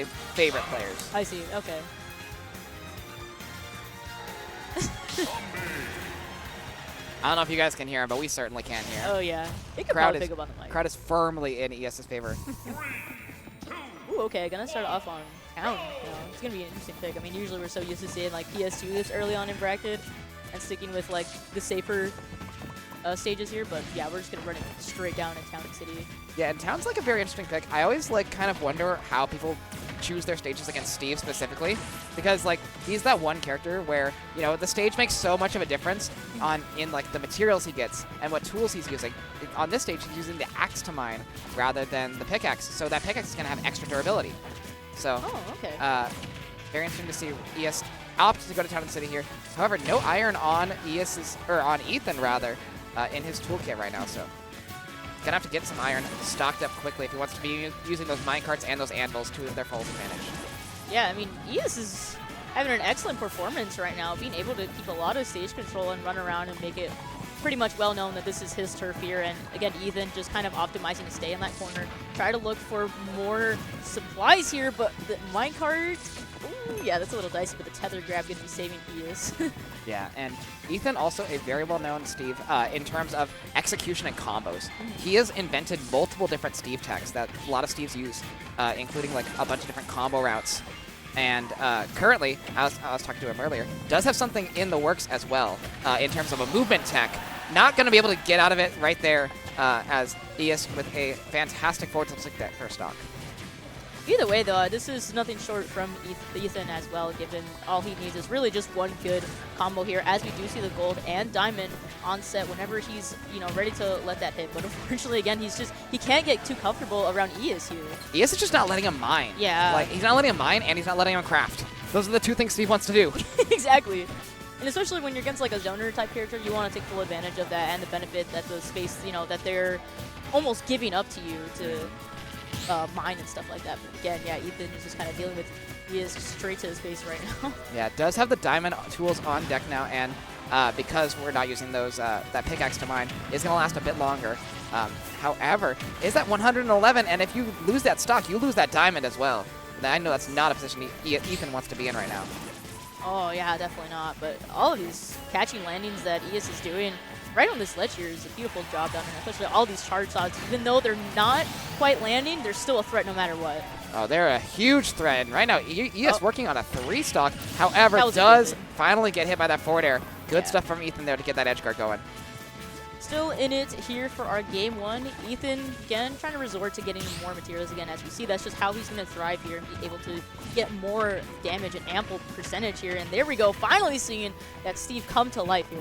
necessarily favorite players. I see. Okay. I don't know if you guys can hear him, but we certainly can hear. Oh yeah. It could Crowd probably is, pick up on the mic. crowd is firmly in ES's favor. Ooh, okay, gonna start off on Town. It's gonna be an interesting pick. I mean, usually we're so used to seeing like PS2 this early on in bracket and sticking with like the safer stages here, but yeah, we're just gonna run it straight down in Town and City. Yeah, and Town's like a very interesting pick. I always like kind of wonder how people choose their stages against Steve specifically, because like he's that one character where, you know, the stage makes so much of a difference in like the materials he gets and what tools he's using. On this stage, he's using the axe to mine rather than the pickaxe, so that pickaxe is gonna have extra durability. So, okay. Very interesting to see Eyas opt to go to Town and City here. However, no iron on on Ethan rather, in his toolkit right now. So, gonna have to get some iron stocked up quickly if he wants to be using those minecarts and those anvils to their full advantage. Yeah, I mean, Eyas is having an excellent performance right now, being able to keep a lot of stage control and run around and make it pretty much well known that this is his turf here. And again, Ethan just kind of optimizing to stay in that corner, try to look for more supplies here, but the minecart, ooh, yeah, that's a little dicey, but the tether grab going to be saving Eyas. Yeah, and Ethan also a very well-known Steve in terms of execution and combos. He has invented multiple different Steve techs that a lot of Steves use, including like a bunch of different combo routes. And currently, I was talking to him earlier, does have something in the works as well in terms of a movement tech. Not going to be able to get out of it right there as Eyas with a fantastic forward tilt stick deck for stock. Either way, though, this is nothing short from Ethan as well, given all he needs is really just one good combo here, as we do see the gold and diamond on set whenever he's, you know, ready to let that hit. But unfortunately, again, he can't get too comfortable around Eyas here. Eyas is just not letting him mine. Yeah. Like, he's not letting him mine, and he's not letting him craft. Those are the two things Steve wants to do. Exactly. And especially when you're against like a zoner type character, you want to take full advantage of that and the benefit that the space, you know, that they're almost giving up to you to mine and stuff like that. But again, yeah, Ethan is just kind of dealing with Eyas straight to his face right now. Yeah, does have the diamond tools on deck now, and because we're not using those that pickaxe to mine, it's going to last a bit longer. However, is that 111, and if you lose that stock, you lose that diamond as well. And I know that's not a position Ethan wants to be in right now. Oh, yeah, definitely not. But all of these catching landings that Eyas is doing right on this ledge here is a beautiful job down here, especially all these charge shots. Even though they're not quite landing, they're still a threat no matter what. Oh, they're a huge threat. And right now, Eyas working on a 3 stock. However, does finally get hit by that forward air. Good stuff from Ethan there to get that edge guard going. Still in it here for our game 1. Ethan, again, trying to resort to getting more materials again. As we see, that's just how he's going to thrive here and be able to get more damage and ample percentage here. And there we go, finally seeing that Steve come to life here.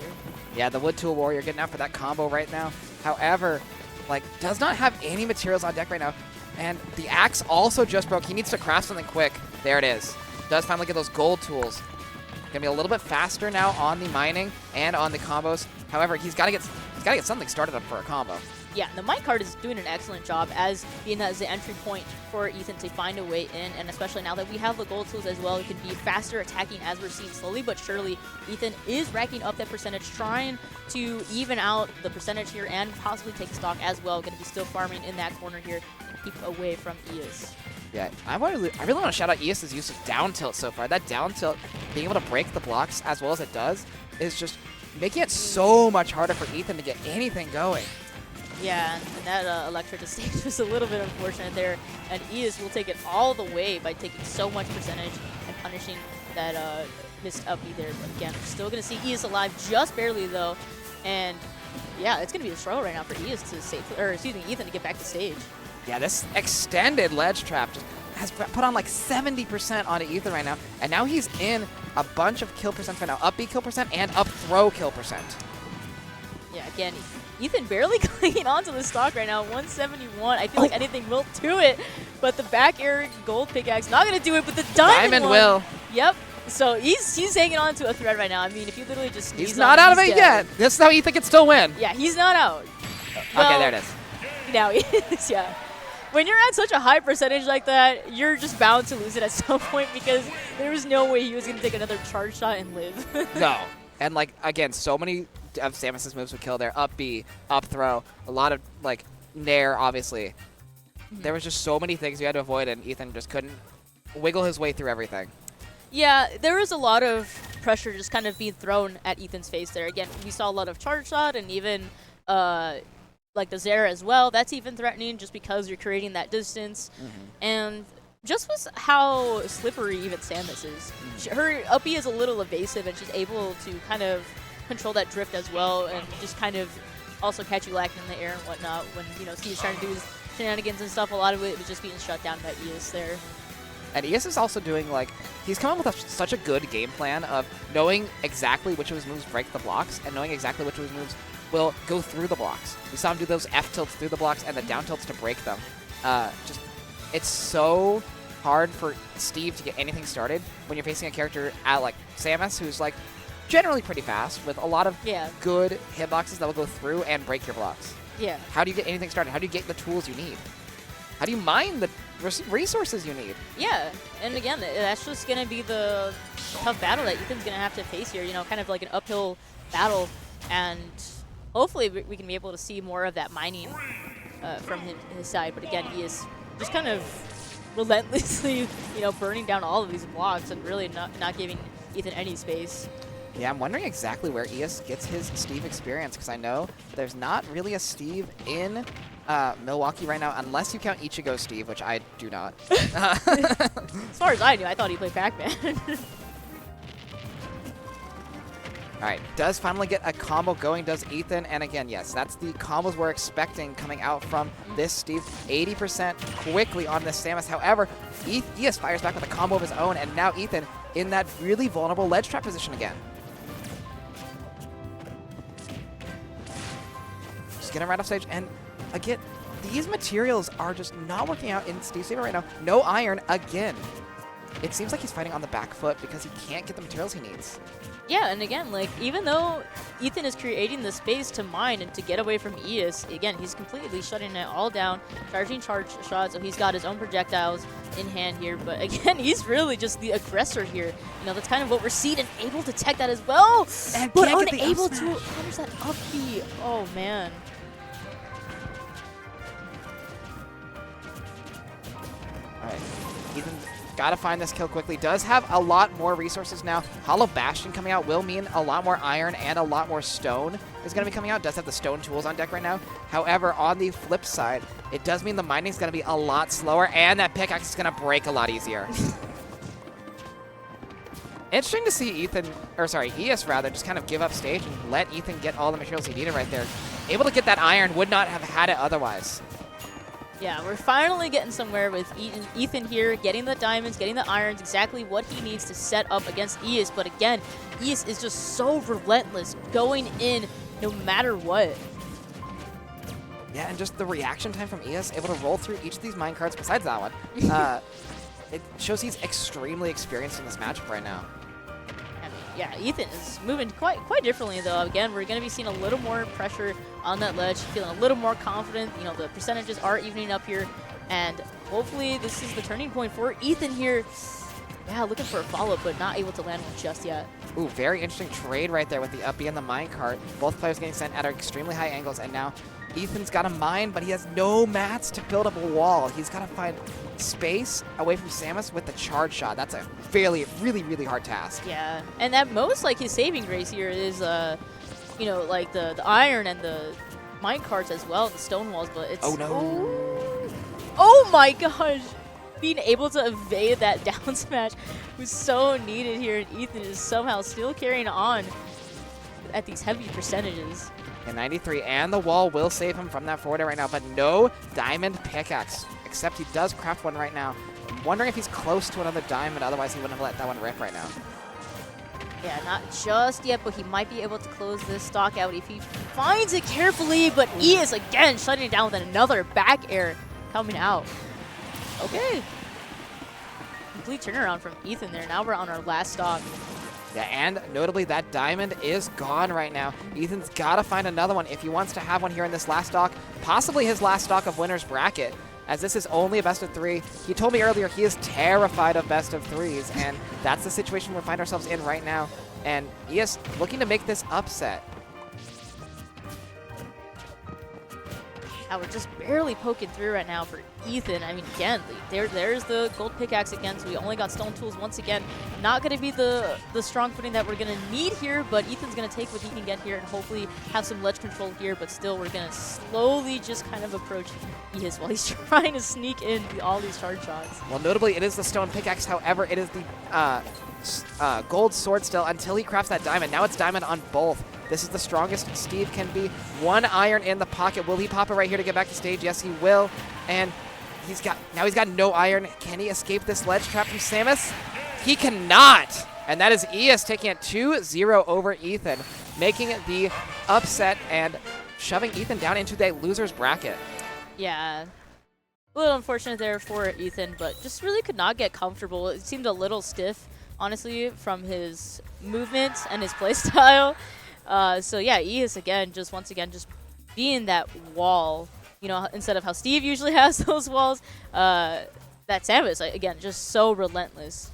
Yeah, the Wood Tool Warrior getting out for that combo right now. However, like, does not have any materials on deck right now. And the axe also just broke. He needs to craft something quick. There it is. Does finally get those gold tools. Gonna be a little bit faster now on the mining and on the combos. However, he's got to get something started up for a combo. Yeah, the minecart is doing an excellent job as being as the entry point for Ethan to find a way in, and especially now that we have the gold tools as well, it can be faster attacking as we're seeing slowly but surely. Ethan is racking up that percentage, trying to even out the percentage here and possibly take stock as well. Going to be still farming in that corner here and keep away from Eyas. Yeah, I really want to shout out Eyas' use of down tilt so far. That down tilt, being able to break the blocks as well as it does, is just making it so much harder for Ethan to get anything going. Yeah, and that Electric stage was a little bit unfortunate there, and Eyas will take it all the way by taking so much percentage and punishing that missed up B there. But again, we're still going to see Eyas alive just barely though, and yeah, it's going to be a struggle right now for Eyas to save, or excuse me, Ethan to get back to stage. Yeah, this extended ledge trap just has put on like 70% onto Ethan right now, and now he's in a bunch of kill percent right now, up B kill percent and up throw kill percent. Yeah, again, Ethan barely clinging onto the stock right now, 171. I feel like anything will do it, but the back air gold pickaxe not going to do it, but the diamond one, will. Yep. So he's hanging on to a thread right now. I mean, if you literally just he's not out of it yet. This is how Ethan can still win. Yeah, he's not out. Well, okay, there it is. Now he is, yeah. When you're at such a high percentage like that, you're just bound to lose it at some point because there was no way he was going to take another charge shot and live. No. And, like, again, so many of Samus's moves would kill there. Up B, up throw, a lot of, like, nair, obviously. There was just so many things you had to avoid, and Ethan just couldn't wiggle his way through everything. Yeah, there was a lot of pressure just kind of being thrown at Ethan's face there. Again, we saw a lot of charge shot and even like the Zera as well. That's even threatening just because you're creating that distance. And just was how slippery even Samus is. Her up B is a little evasive, and she's able to kind of control that drift as well, and just kind of also catch you lacking in the air and whatnot. When Steve's trying to do his shenanigans and stuff, a lot of it was just being shut down by Eyas there. And Eyas is also doing, like, he's come up with such a good game plan of knowing exactly which of his moves break the blocks and knowing exactly which of his moves will go through the blocks. We saw him do those F tilts through the blocks and the down tilts to break them. It's so hard for Steve to get anything started when you're facing a character like Samus, who's, like, generally pretty fast with a lot of good hitboxes that will go through and break your blocks. Yeah. How do you get anything started? How do you get the tools you need? How do you mine the resources you need? Yeah, and again, that's just going to be the tough battle that Ethan's going to have to face here, kind of like an uphill battle, and hopefully we can be able to see more of that mining from his side, but again, he is just kind of relentlessly, burning down all of these blocks and really not giving Ethan any space. Yeah, I'm wondering exactly where Eyas gets his Steve experience, because I know there's not really a Steve in Milwaukee right now, unless you count Ichigo Steve, which I do not. As far as I knew, I thought he played Pac-Man. All right, does finally get a combo going, does Ethan, and again, yes, that's the combos we're expecting coming out from this Steve. 80% quickly on this Samus. However, Eyas fires back with a combo of his own, and now Ethan in that really vulnerable ledge trap position again. Just getting right off stage, and again, these materials are just not working out in Steve's favor right now. No iron again. It seems like he's fighting on the back foot because he can't get the materials he needs. Yeah, and again, like, even though Ethan is creating the space to mine and to get away from Eyas, again, he's completely shutting it all down, charging charge shots, so he's got his own projectiles in hand here, but again, he's really just the aggressor here. That's kind of what we're seeing, and able to tech that as well, and but unable to punish that up B. Oh, man. All right, Ethan gotta find this kill quickly. Does have a lot more resources now. Hollow Bastion coming out will mean a lot more iron and a lot more stone is going to be coming out. Does have the stone tools on deck right now. However, on the flip side, it does mean the mining's going to be a lot slower, and that pickaxe is going to break a lot easier. Interesting to see Eyas rather, just kind of give up stage and let Ethan get all the materials he needed right there. Able to get that iron, would not have had it otherwise. Yeah, we're finally getting somewhere with Ethan here, getting the diamonds, getting the irons, exactly what he needs to set up against Eyas. But again, Eyas is just so relentless, going in no matter what. Yeah, and just the reaction time from Eyas, able to roll through each of these minecarts, besides that one. It shows he's extremely experienced in this matchup right now. Yeah, Ethan is moving quite differently, though. Again, we're going to be seeing a little more pressure on that ledge, feeling a little more confident. The percentages are evening up here, and hopefully this is the turning point for Ethan here. Yeah, looking for a follow-up, but not able to land one just yet. Ooh, very interesting trade right there with the up B and the minecart. Both players getting sent at extremely high angles, and now Ethan's got a mine, but he has no mats to build up a wall. He's got to find space away from Samus with the charge shot. That's a really, really hard task. Yeah, and at most, like, his saving grace here is, like the iron and the minecarts as well, the stone walls, but it's... Oh, no. Oh, my gosh. Being able to evade that down smash was so needed here, and Ethan is somehow still carrying on at these heavy percentages. And 93, and the wall will save him from that forward air right now, but no diamond pickaxe, except he does craft one right now. I'm wondering if he's close to another diamond, otherwise he wouldn't have let that one rip right now. Yeah, not just yet, but he might be able to close this stock out if he finds it carefully, but Eyas again shutting it down with another back air coming out. Okay. Complete turnaround from Ethan there. Now we're on our last stock. Yeah, and notably, that diamond is gone right now. Ethan's got to find another one if he wants to have one here in this last stock, possibly his last stock of winner's bracket, as this is only a best of 3. He told me earlier he is terrified of best of 3s, and that's the situation we find ourselves in right now. And Eyas looking to make this upset. we're just barely poking through right now for Ethan. I mean, again, there's the gold pickaxe again, so we only got stone tools once again. Not going to be the strong footing that we're going to need here, but Ethan's going to take what he can get here and hopefully have some ledge control here, but still we're going to slowly just kind of approach Eyas while he's trying to sneak in all these charge shots. Well, notably, it is the stone pickaxe. However, it is the gold sword still until he crafts that diamond. Now it's diamond on both. This is the strongest Steve can be. 1 iron in the pocket. Will he pop it right here to get back to stage? Yes, he will. And he's got no iron. Can he escape this ledge trap from Samus? He cannot. And that is Eyas taking it 2-0 over Ethan, making the upset and shoving Ethan down into the loser's bracket. Yeah. A little unfortunate there for Ethan, but just really could not get comfortable. It seemed a little stiff, honestly, from his movements and his playstyle. So yeah, Eyas again, once again, being that wall, you know, instead of how Steve usually has those walls, that Samus, again, just so relentless.